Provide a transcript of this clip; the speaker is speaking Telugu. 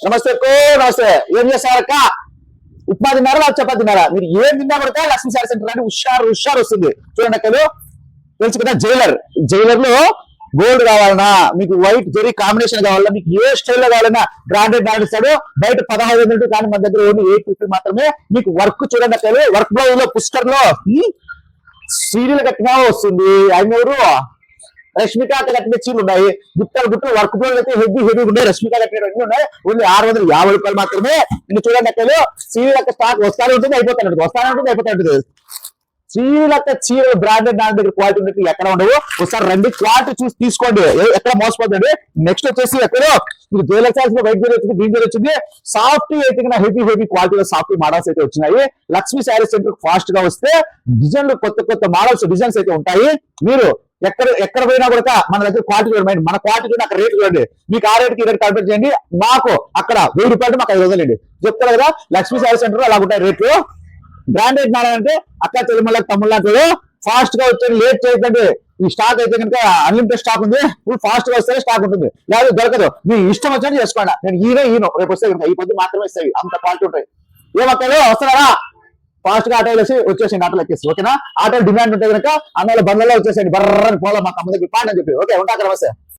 నమస్తే నమస్తే. ఏం చేస్తారక్క? ఉప్మా తిన్నారా లేదా చపాతి తిన్నారా? మీరు ఏం తిన్నా పడితే లక్ష్మీ సారీ సెంటర్ అంటే హుషారు వస్తుంది. చూడండి అక్కలు తెలుసు కదా, జైలర్ లో గోల్డ్ కావాలన్నా, మీకు వైట్ జెరీ కాంబినేషన్ కావాలన్నా, మీకు ఏ స్టైల్లో కావాలన్నా బ్రాండెడ్ ఇస్తాడు. బయట 1500 కానీ మన దగ్గర ఓన్లీ 850 మాత్రమే. మీకు వర్క్ చూడండి అక్కలు, వర్క్ బ్లౌజ్ లో పుష్కర్ లో సీరియల్ కట్టినా వస్తుంది. ఆయన ఎవరు? రష్మిక కట్టిన చీరలు ఉన్నాయి. గుట్టలు వర్క్ బ్లౌజ్ అయితే హెవీ ఉన్నాయి. రష్మిక కట్టినవన్నీ ఉన్నాయి. ఓన్లీ 650 రూపాయలు మాత్రమే. ఇంకా చూడండి అక్కలు, సీరియల్ స్టాక్ వస్తానే ఉంటుంది, అయిపోతానే ఉంటుంది. శ్రీలత చీరలు బ్రాండెడ్ దాని దగ్గర క్వాలిటీ ఉన్నట్టు ఎక్కడ ఉండవు. ఒకసారి రండి, క్వాలిటీ చూసి తీసుకోండి, ఎక్కడ మోసపోతుంది. నెక్స్ట్ వచ్చేసి ఎక్కడ మీరు జ్యువెలర్ సారీస్ లో వైట్ జ్యువెలర్ వచ్చింది, గ్రీన్ జ్యువెలర్ వచ్చింది. సాఫ్ట్ అయితే హెవీ క్వాలిటీలో సాఫ్ట్ మోడల్స్ అయితే వచ్చినాయి. లక్ష్మీ శారీ సెంటర్ ఫాస్ట్ గా వస్తే డిజైన్లు కొత్త మోడల్స్ డిజైన్స్ అయితే ఉంటాయి. మీరు ఎక్కడ పోయినా కూడా మన దగ్గర క్వాలిటీ మన క్వాలిటీ అక్కడ రేట్ చూడండి. మీకు ఆ రేట్కి రేట్ కంపేర్ చేయండి. మాకు అక్కడ 1000 రూపాయలు, మాకు 500 అండి. చెప్తారు కదా లక్ష్మీ శారీ సెంటర్ అలా ఉంటాయి రేట్లు. బ్రాండెడ్ నాలంటే అక్క తెలుమల తమ్ముళ్ళ ఫాస్ట్ గా వచ్చేది, లేట్ చేయకండి. ఈ స్టాక్ అయితే కనుక అన్లిమిటెడ్ స్టాక్ ఉంది. ఫాస్ట్ గా వస్తే స్టాక్ ఉంటుంది, లేదా దొరకదు. మీ ఇష్టం వచ్చి చేసుకోండి. నేను ఈయన రేపు వస్తే ఈ పొద్దు మాత్రమే ఇస్తాయి, అంత క్వాలిటీ ఉంటాయి. ఏమక్కలు వస్తున్నారా? ఫాస్ట్ గా ఆటోలు వచ్చేసేయండి, ఆటోలు ఎక్కేసి. ఓకేనా? ఆటోలు డిమాండ్ ఉంటే కనుక అన్నల బండ్లలో వచ్చేసేయండి. బర్రని పోలా మా తమ్ముడికి పాండి అని చెప్పి. ఓకే, ఉంటా నమస్తే.